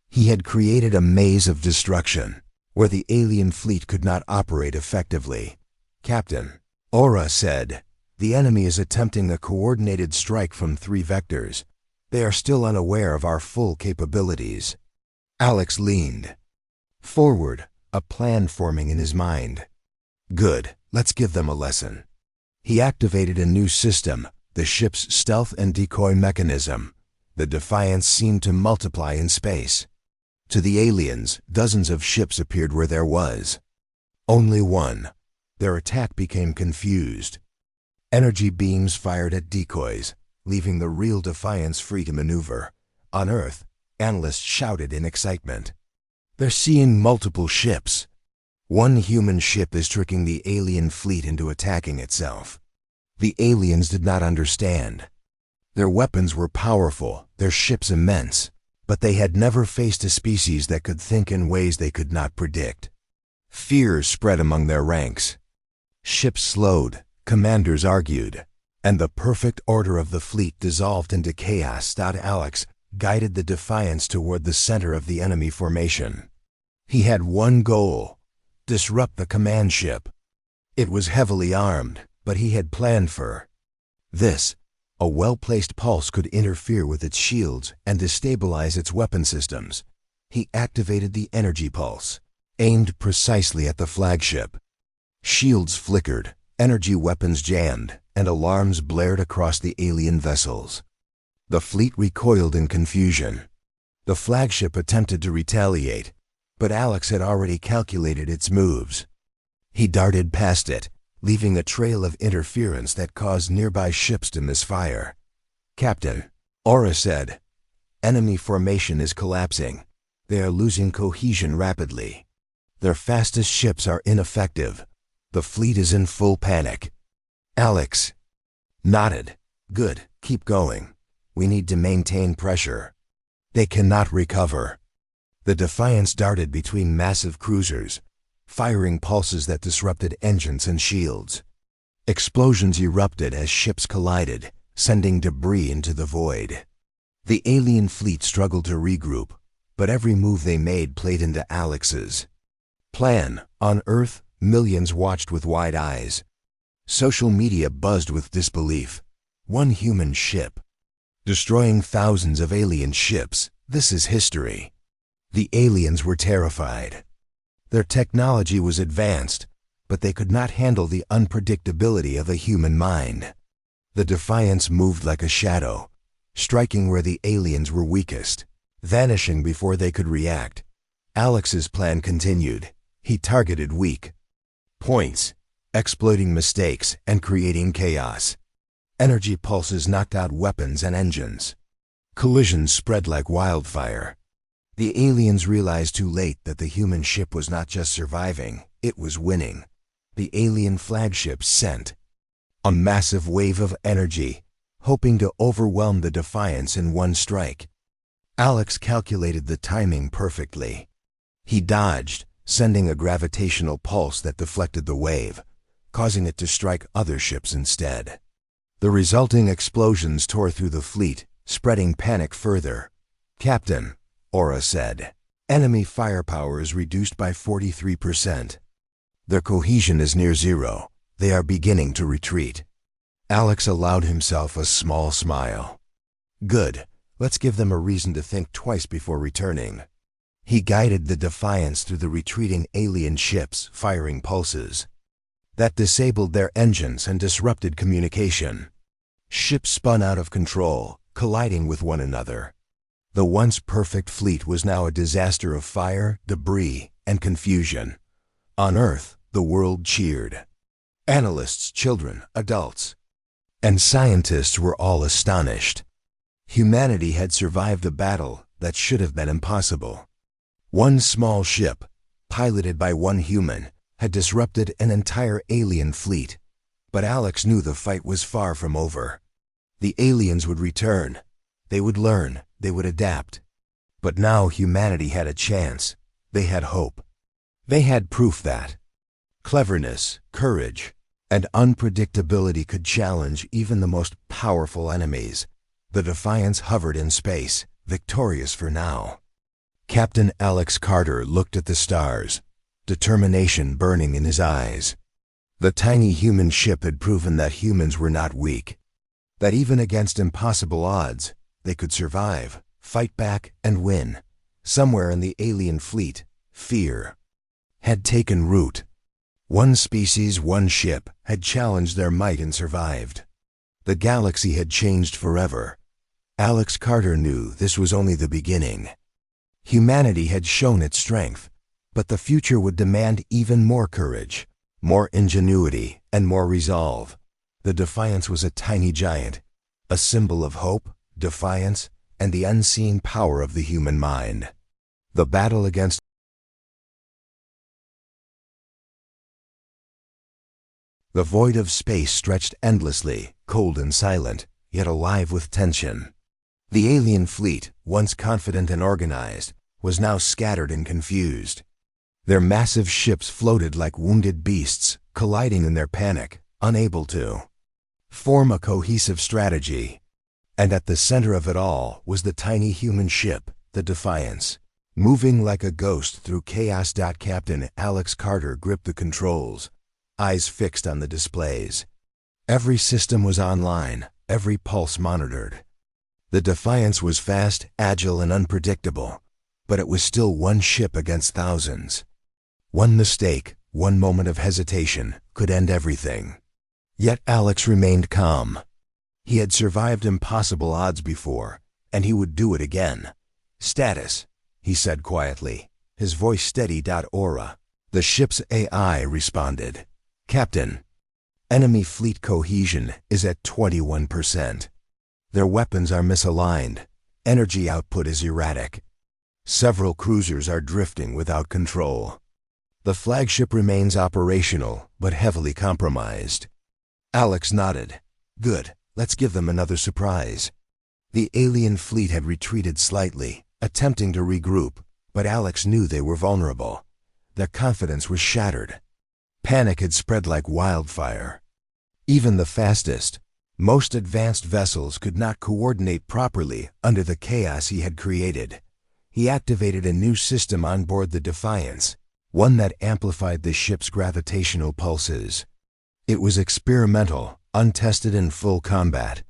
He had created a maze of destruction, where the alien fleet could not operate effectively. "Captain," Aura said, "the enemy is attempting a coordinated strike from 3 vectors. They are still unaware of our full capabilities." Alex leaned forward, a plan forming in his mind. "Good, let's give them a lesson." He activated a new system, the ship's stealth and decoy mechanism. The Defiance seemed to multiply in space. To the aliens, dozens of ships appeared where there was only one. Their attack became confused. Energy beams fired at decoys, leaving the real Defiance free to maneuver. On Earth, analysts shouted in excitement. "They're seeing multiple ships. One human ship is tricking the alien fleet into attacking itself." The aliens did not understand. Their weapons were powerful, their ships immense, But they had never faced a species that could think in ways they could not predict. Fear spread among their ranks. Ships slowed, commanders argued, and the perfect order of the fleet dissolved into chaos. Alex guided the Defiance toward the center of the enemy formation. He had one goal: disrupt the command ship. It was heavily armed, but he had planned for this. A well-placed pulse could interfere with its shields and destabilize its weapon systems. He activated the energy pulse, aimed precisely at the flagship. Shields flickered, energy weapons jammed, and alarms blared across the alien vessels. The fleet recoiled in confusion. The flagship attempted to retaliate, but Alex had already calculated its moves. He darted past it, leaving a trail of interference that caused nearby ships to misfire. "Captain," Aura said, "enemy formation is collapsing. They are losing cohesion rapidly. Their fastest ships are ineffective. The fleet is in full panic." Alex nodded. "Good, keep going. We need to maintain pressure. They cannot recover." The Defiance darted between massive cruisers, firing pulses that disrupted engines and shields. Explosions erupted as ships collided, sending debris into the void. The alien fleet struggled to regroup, but every move they made played into Alex's plan. On Earth, millions watched with wide eyes. Social media buzzed with disbelief. One human ship destroying thousands of alien ships. This is history. The aliens were terrified. Their technology was advanced, but they could not handle the unpredictability of a human mind. The Defiance moved like a shadow, striking where the aliens were weakest, vanishing before they could react. Alex's plan continued. He targeted weak points, exploiting mistakes and creating chaos. Energy pulses knocked out weapons and engines. Collisions spread like wildfire. The aliens realized too late that the human ship was not just surviving, it was winning. The alien flagship sent a massive wave of energy, hoping to overwhelm the Defiance in one strike. Alex calculated the timing perfectly. He dodged, sending a gravitational pulse that deflected the wave, causing it to strike other ships instead. The resulting explosions tore through the fleet, spreading panic further. "Captain," Aura said, "enemy firepower is reduced by 43%. Their cohesion is near zero. They are beginning to retreat." Alex allowed himself a small smile. "Good. Let's give them a reason to think twice before returning." He guided the Defiance through the retreating alien ships, firing pulses that disabled their engines and disrupted communication. Ships spun out of control, colliding with one another. The once perfect fleet was now a disaster of fire, debris, and confusion. On Earth, the world cheered. Analysts, children, adults, and scientists were all astonished. Humanity had survived a battle that should have been impossible. One small ship, piloted by one human, had disrupted an entire alien fleet. But Alex knew the fight was far from over. The aliens would return. They would learn. They would adapt. But now humanity had a chance. They had hope. They had proof that cleverness, courage, and unpredictability could challenge even the most powerful enemies. The Defiance hovered in space, victorious for now. Captain Alex Carter looked at the stars, determination burning in his eyes. The tiny human ship had proven that humans were not weak, that even against impossible odds, they could survive, fight back, and win. Somewhere in the alien fleet, fear had taken root. One species, one ship, had challenged their might and survived. The galaxy had changed forever. Alex Carter knew this was only the beginning. Humanity had shown its strength, but the future would demand even more courage, more ingenuity, and more resolve. The Defiance was a tiny giant, a symbol of hope, defiance, and the unseen power of the human mind. The battle against the void of space stretched endlessly, cold and silent, yet alive with tension. The alien fleet, once confident and organized, was now scattered and confused. Their massive ships floated like wounded beasts, colliding in their panic, unable to form a cohesive strategy. And at the center of it all was the tiny human ship, the Defiance, moving like a ghost through chaos. Captain Alex Carter gripped the controls, eyes fixed on the displays. Every system was online, every pulse monitored. The Defiance was fast, agile, and unpredictable, but it was still one ship against thousands. One mistake, one moment of hesitation, could end everything. Yet Alex remained calm. He had survived impossible odds before, and he would do it again. "Status," he said quietly, his voice steady. Aura. The ship's AI responded. "Captain, enemy fleet cohesion is at 21%. Their weapons are misaligned. Energy output is erratic. Several cruisers are drifting without control. The flagship remains operational, but heavily compromised." Alex nodded. "Good, let's give them another surprise." The alien fleet had retreated slightly, attempting to regroup, but Alex knew they were vulnerable. Their confidence was shattered. Panic had spread like wildfire. Even the fastest, most advanced vessels could not coordinate properly under the chaos he had created. He activated a new system on board the Defiance, one that amplified the ship's gravitational pulses. It was experimental, untested in full combat.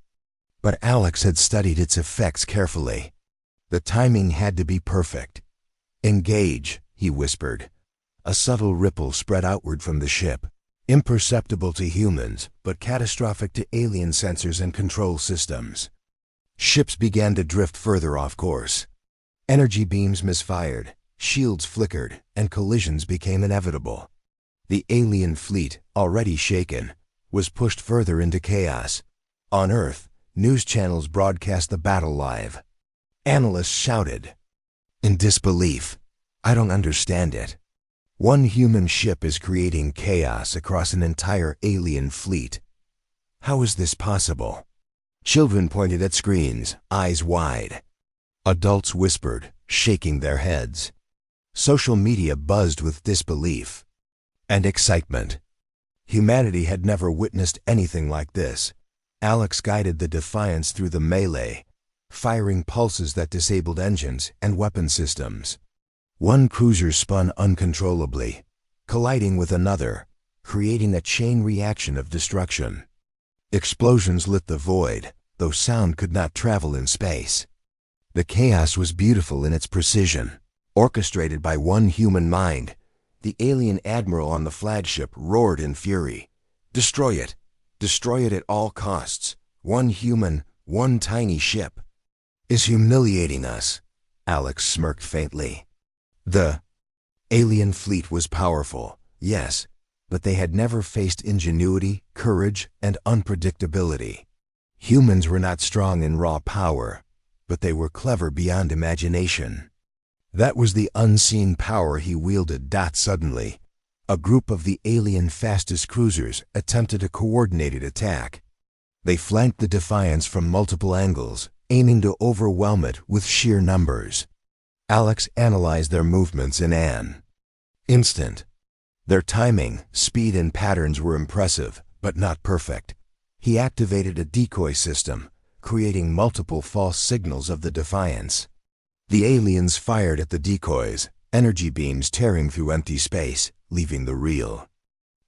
But Alex had studied its effects carefully. The timing had to be perfect. "Engage," he whispered. A subtle ripple spread outward from the ship, imperceptible to humans, but catastrophic to alien sensors and control systems. Ships began to drift further off course. Energy beams misfired, shields flickered, and collisions became inevitable. The alien fleet, already shaken, was pushed further into chaos. On Earth, news channels broadcast the battle live. Analysts shouted in disbelief, "I don't understand it. One human ship is creating chaos across an entire alien fleet. How is this possible?" Children pointed at screens, eyes wide. Adults whispered, shaking their heads. Social media buzzed with disbelief and excitement. Humanity had never witnessed anything like this. Alex guided the Defiance through the melee, firing pulses that disabled engines and weapon systems. One cruiser spun uncontrollably, colliding with another, creating a chain reaction of destruction. Explosions lit the void, though sound could not travel in space. The chaos was beautiful in its precision, orchestrated by one human mind. The alien admiral on the flagship roared in fury. "Destroy it! Destroy it at all costs! One human, one tiny ship is humiliating us." Alex smirked faintly. The alien fleet was powerful, yes, but they had never faced ingenuity, courage, and unpredictability. Humans were not strong in raw power, but they were clever beyond imagination. That was the unseen power he wielded. Suddenly, a group of the alien fastest cruisers attempted a coordinated attack. They flanked the Defiance from multiple angles, aiming to overwhelm it with sheer numbers. Alex analyzed their movements in an instant. Their timing, speed, and patterns were impressive, but not perfect. He activated a decoy system, creating multiple false signals of the Defiance. The aliens fired at the decoys, energy beams tearing through empty space, leaving the real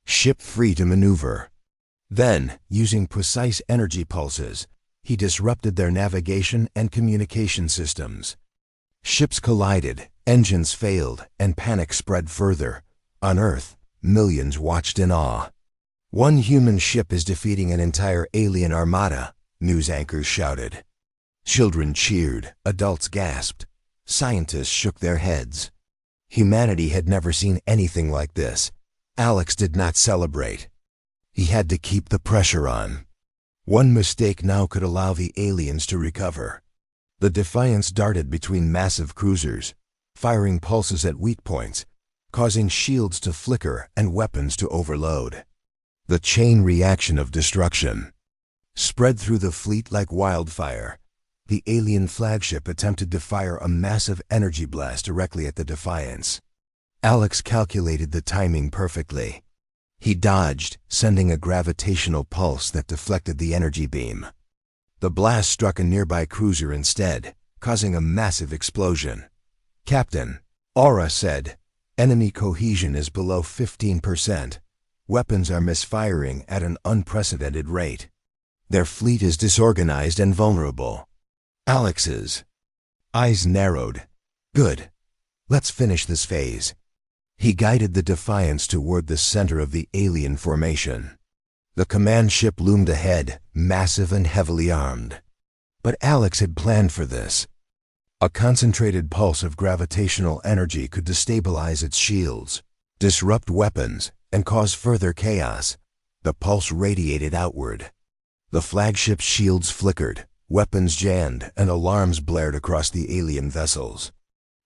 ship free to maneuver. Then, using precise energy pulses, he disrupted their navigation and communication systems. Ships collided, engines failed, and panic spread further. On Earth, millions watched in awe. "One human ship is defeating an entire alien armada," news anchors shouted. Children cheered, adults gasped. Scientists shook their heads. Humanity had never seen anything like this. Alex did not celebrate. He had to keep the pressure on. One mistake now could allow the aliens to recover. The Defiance darted between massive cruisers, firing pulses at weak points, causing shields to flicker and weapons to overload. The chain reaction of destruction spread through the fleet like wildfire. the alien flagship attempted to fire a massive energy blast directly at the Defiance. Alex calculated the timing perfectly. He dodged, sending a gravitational pulse that deflected the energy beam. The blast struck a nearby cruiser instead, causing a massive explosion. "Captain," Aura said, "enemy cohesion is below 15%. Weapons are misfiring at an unprecedented rate. Their fleet is disorganized and vulnerable." Alex's eyes narrowed. "Good. Let's finish this phase." He guided the Defiance toward the center of the alien formation. The command ship loomed ahead, massive and heavily armed. But Alex had planned for this. A concentrated pulse of gravitational energy could destabilize its shields, disrupt weapons, and cause further chaos. The pulse radiated outward. The flagship's shields flickered, weapons jammed, and alarms blared across the alien vessels.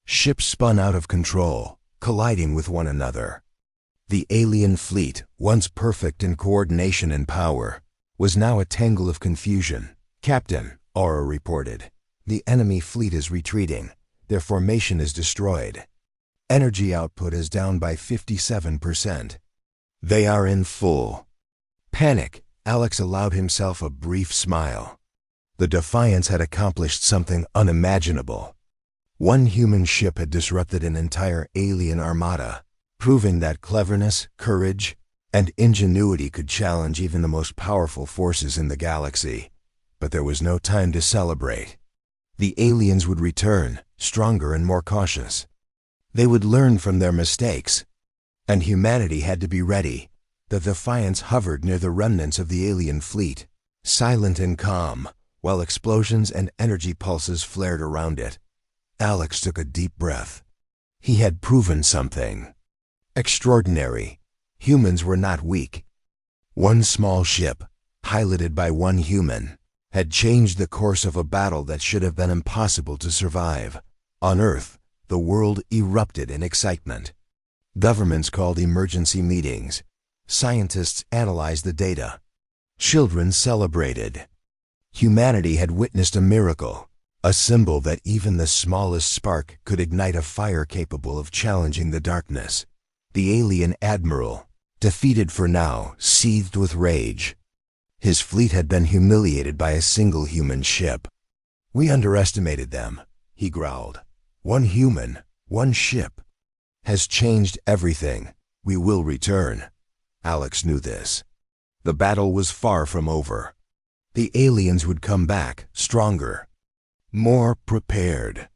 Ships spun out of control, colliding with one another. The alien fleet, once perfect in coordination and power, was now a tangle of confusion. "Captain," Aura reported, "the enemy fleet is retreating. Their formation is destroyed. Energy output is down by 57%. They are in full panic." Alex allowed himself a brief smile. The Defiance had accomplished something unimaginable. One human ship had disrupted an entire alien armada, proving that cleverness, courage, and ingenuity could challenge even the most powerful forces in the galaxy. But there was no time to celebrate. The aliens would return, stronger and more cautious. They would learn from their mistakes. And humanity had to be ready. The Defiance hovered near the remnants of the alien fleet, silent and calm, while explosions and energy pulses flared around it. Alex took a deep breath. He had proven something extraordinary. Humans were not weak. One small ship, piloted by one human, had changed the course of a battle that should have been impossible to survive. On Earth, the world erupted in excitement. Governments called emergency meetings. Scientists analyzed the data. Children celebrated. Humanity had witnessed a miracle, a symbol that even the smallest spark could ignite a fire capable of challenging the darkness. The alien admiral, defeated for now, seethed with rage. His fleet had been humiliated by a single human ship. "We underestimated them," he growled. "One human, one ship, has changed everything. We will return." Alex knew this. The battle was far from over. The aliens would come back, stronger, more prepared.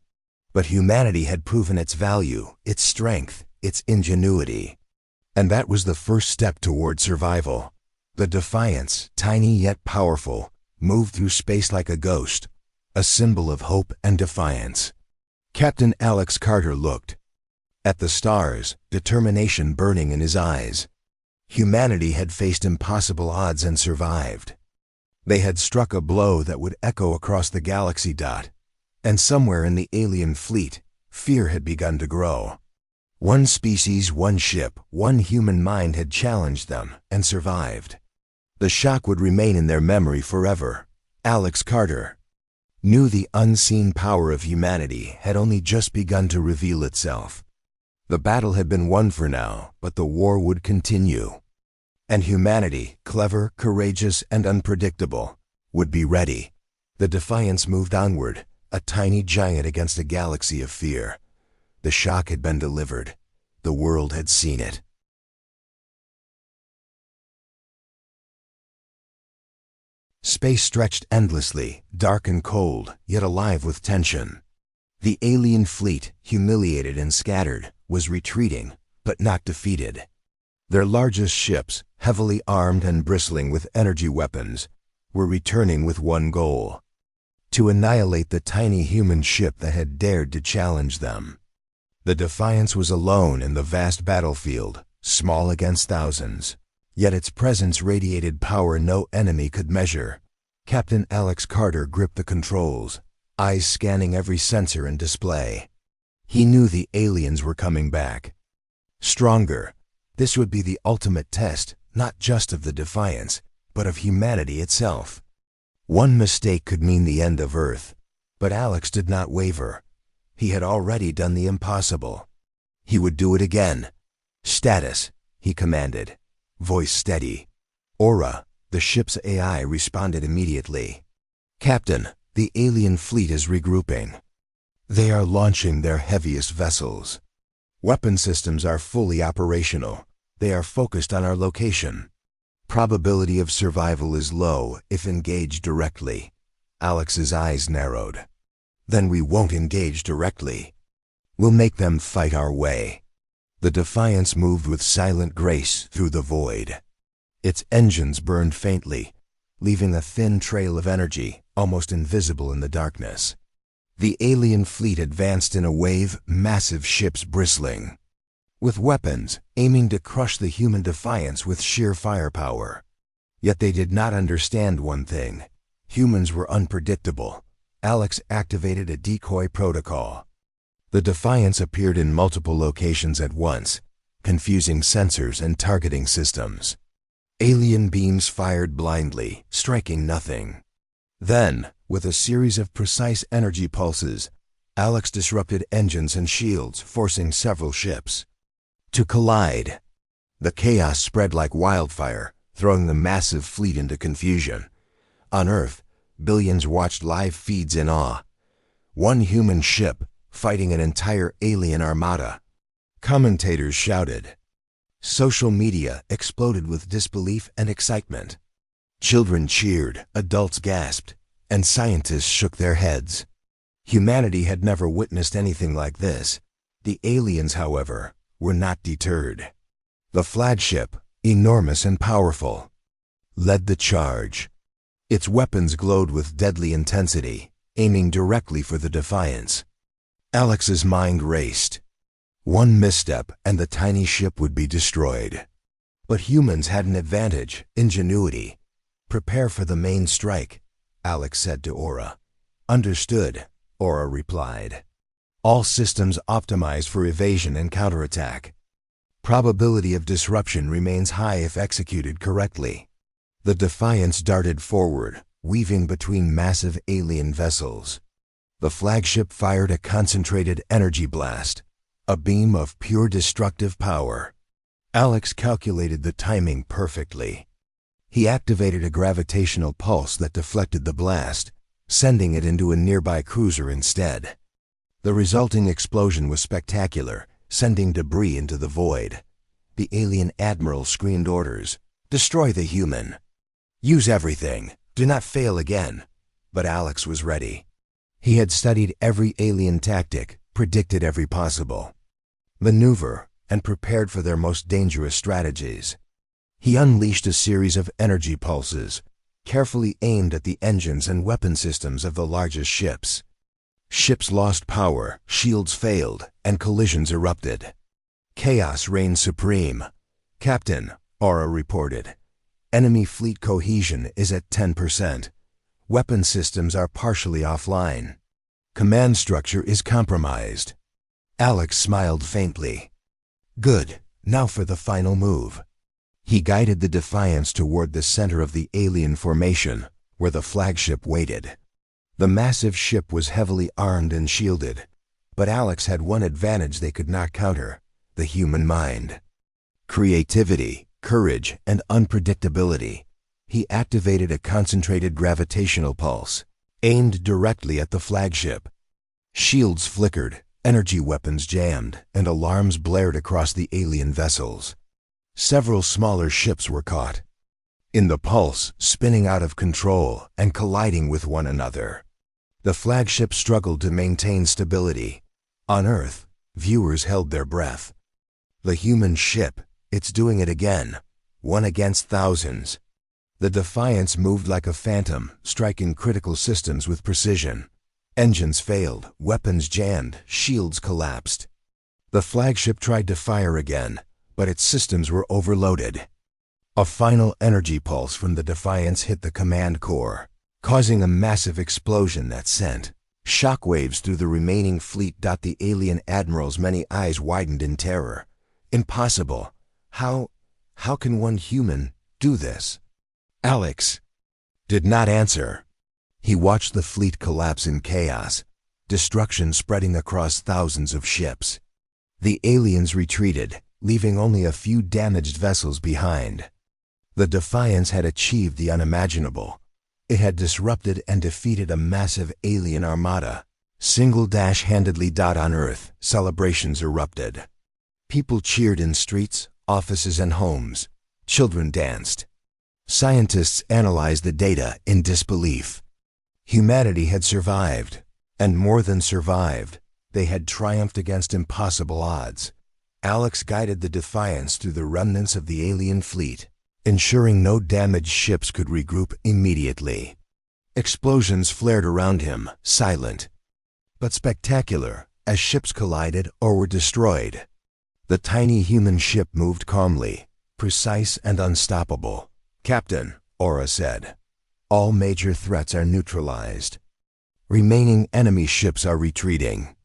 But humanity had proven its value, its strength, its ingenuity. And that was the first step toward survival. The Defiance, tiny yet powerful, moved through space like a ghost, a symbol of hope and defiance. Captain Alex Carter looked at the stars, determination burning in his eyes. Humanity had faced impossible odds and survived. They had struck a blow that would echo across the galaxy. And somewhere in the alien fleet, fear had begun to grow. One species, one ship, one human mind had challenged them and survived. The shock would remain in their memory forever. Alex Carter knew the unseen power of humanity had only just begun to reveal itself. The battle had been won for now, but the war would continue. And humanity, clever, courageous, and unpredictable, would be ready. The Defiance moved onward, a tiny giant against a galaxy of fear. The shock had been delivered. The world had seen it. Space stretched endlessly, dark and cold, yet alive with tension. The alien fleet, humiliated and scattered, was retreating, but not defeated. Their largest ships, heavily armed and bristling with energy weapons, were returning with one goal: to annihilate the tiny human ship that had dared to challenge them. The Defiance was alone in the vast battlefield, small against thousands. Yet its presence radiated power no enemy could measure. Captain Alex Carter gripped the controls, eyes scanning every sensor and display. He knew the aliens were coming back. Stronger. This would be the ultimate test, not just of the Defiance, but of humanity itself. One mistake could mean the end of Earth. But Alex did not waver. He had already done the impossible. He would do it again. "Status," he commanded, voice steady. Aura, the ship's AI, responded immediately. "Captain, the alien fleet is regrouping. They are launching their heaviest vessels. Weapon systems are fully operational. They are focused on our location. Probability of survival is low if engaged directly." Alex's eyes narrowed. "Then we won't engage directly. We'll make them fight our way." The Defiance moved with silent grace through the void. Its engines burned faintly, leaving a thin trail of energy, almost invisible in the darkness. The alien fleet advanced in a wave, massive ships bristling, with weapons aiming to crush the human Defiance with sheer firepower. Yet they did not understand one thing. Humans were unpredictable. Alex activated a decoy protocol. The Defiance appeared in multiple locations at once, confusing sensors and targeting systems. Alien beams fired blindly, striking nothing. Then, with a series of precise energy pulses, Alex disrupted engines and shields, forcing several ships to collide. The chaos spread like wildfire, throwing the massive fleet into confusion. On Earth, billions watched live feeds in awe. One human ship fighting an entire alien armada. Commentators shouted. Social media exploded with disbelief and excitement. Children cheered, adults gasped, and scientists shook their heads. Humanity had never witnessed anything like this. The aliens, however, were not deterred. The flagship, enormous and powerful, led the charge. Its weapons glowed with deadly intensity, aiming directly for the Defiance. Alex's mind raced. One misstep and the tiny ship would be destroyed. But humans had an advantage: ingenuity. "Prepare for the main strike," Alex said to Aura. "Understood," Aura replied. "All systems optimized for evasion and counterattack. Probability of disruption remains high if executed correctly." The Defiance darted forward, weaving between massive alien vessels. The flagship fired a concentrated energy blast, a beam of pure destructive power. Alex calculated the timing perfectly. He activated a gravitational pulse that deflected the blast, sending it into a nearby cruiser instead. The resulting explosion was spectacular, sending debris into the void. The alien admiral screamed orders: "Destroy the human. Use everything. Do not fail again." But Alex was ready. He had studied every alien tactic, predicted every possible maneuver, and prepared for their most dangerous strategies. He unleashed a series of energy pulses, carefully aimed at the engines and weapon systems of the largest ships. Ships lost power, shields failed, and collisions erupted. Chaos reigned supreme. "Captain," Aura reported, "enemy fleet cohesion is at 10%. Weapon systems are partially offline. Command structure is compromised." Alex smiled faintly. "Good. Now for the final move." He guided the Defiance toward the center of the alien formation, where the flagship waited. The massive ship was heavily armed and shielded, but Alex had one advantage they could not counter: the human mind. Creativity, courage, and unpredictability. He activated a concentrated gravitational pulse, aimed directly at the flagship. Shields flickered, energy weapons jammed, and alarms blared across the alien vessels. Several smaller ships were caught in the pulse, spinning out of control and colliding with one another. The flagship struggled to maintain stability. On Earth, viewers held their breath. The human ship, it's doing it again. One against thousands. The Defiance moved like a phantom, striking critical systems with precision. Engines failed, weapons jammed, shields collapsed. The flagship tried to fire again, but its systems were overloaded. A final energy pulse from the Defiance hit the command core, causing a massive explosion that sent shockwaves through the remaining fleet. The alien admiral's many eyes widened in terror. "Impossible. How can one human do this?" Alex did not answer. He watched the fleet collapse in chaos, destruction spreading across thousands of ships. The aliens retreated, leaving only a few damaged vessels behind. The Defiance had achieved the unimaginable. It had disrupted and defeated a massive alien armada. Single-handedly. On Earth, celebrations erupted. People cheered in streets, offices, and homes. Children danced. Scientists analyzed the data in disbelief. Humanity had survived, and more than survived, they had triumphed against impossible odds. Alex guided the Defiance through the remnants of the alien fleet, ensuring no damaged ships could regroup immediately. Explosions flared around him, silent, but spectacular, as ships collided or were destroyed. The tiny human ship moved calmly, precise and unstoppable. "Captain," Aura said, "all major threats are neutralized. Remaining enemy ships are retreating.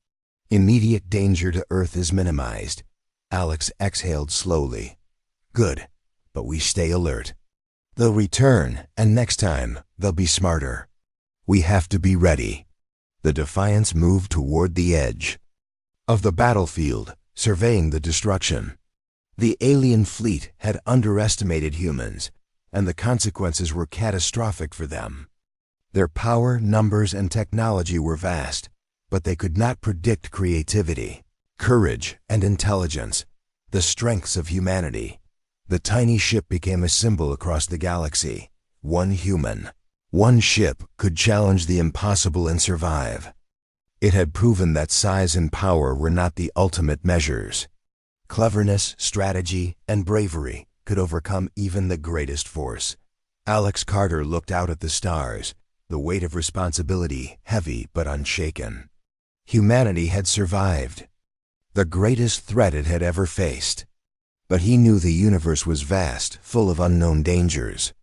Immediate danger to Earth is minimized." Alex exhaled slowly. "Good, but we stay alert. They'll return, and next time, they'll be smarter. We have to be ready." The Defiance moved toward the edge of the battlefield, surveying the destruction. The alien fleet had underestimated humans, and the consequences were catastrophic for them. Their power, numbers, and technology were vast, but they could not predict creativity, courage, and intelligence, the strengths of humanity. The tiny ship became a symbol across the galaxy. One human, one ship could challenge the impossible and survive. It had proven that size and power were not the ultimate measures. Cleverness, strategy, and bravery could overcome even the greatest force. Alex Carter looked out at the stars, the weight of responsibility heavy but unshaken. Humanity had survived, the greatest threat it had ever faced. But he knew the universe was vast, full of unknown dangers.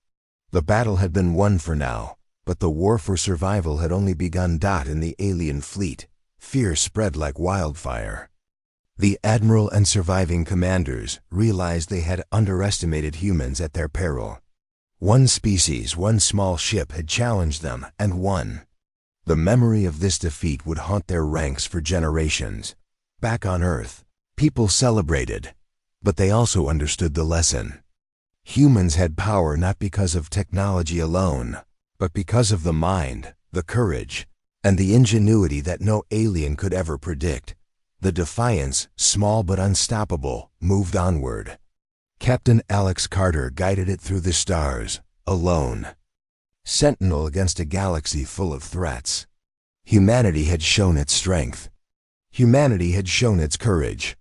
The battle had been won for now, but the war for survival had only begun. In the alien fleet, fear spread like wildfire. The admiral and surviving commanders realized they had underestimated humans at their peril. One species, one small ship had challenged them and won. The memory of this defeat would haunt their ranks for generations. Back on Earth, people celebrated, but they also understood the lesson. Humans had power not because of technology alone, but because of the mind, the courage, and the ingenuity that no alien could ever predict. The Defiance, small but unstoppable, moved onward. Captain Alex Carter guided it through the stars, alone. Sentinel against a galaxy full of threats. Humanity had shown its strength. Humanity had shown its courage.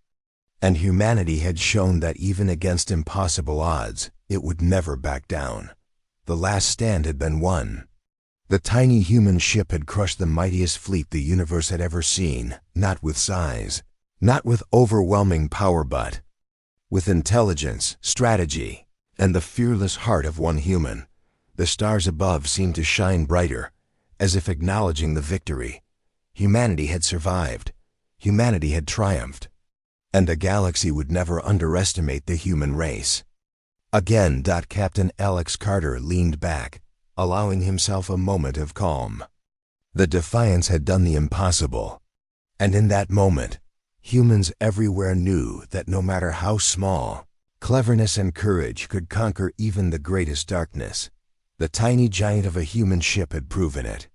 And humanity had shown that even against impossible odds, it would never back down. The last stand had been won. The tiny human ship had crushed the mightiest fleet the universe had ever seen, not with size, not with overwhelming power, but with intelligence, strategy, and the fearless heart of one human. The stars above seemed to shine brighter, as if acknowledging the victory. Humanity had survived. Humanity had triumphed. And the galaxy would never underestimate the human race. Again, Captain Alex Carter leaned back, allowing himself a moment of calm. The Defiance had done the impossible. And in that moment, humans everywhere knew that no matter how small, cleverness and courage could conquer even the greatest darkness. The tiny giant of a human ship had proven it.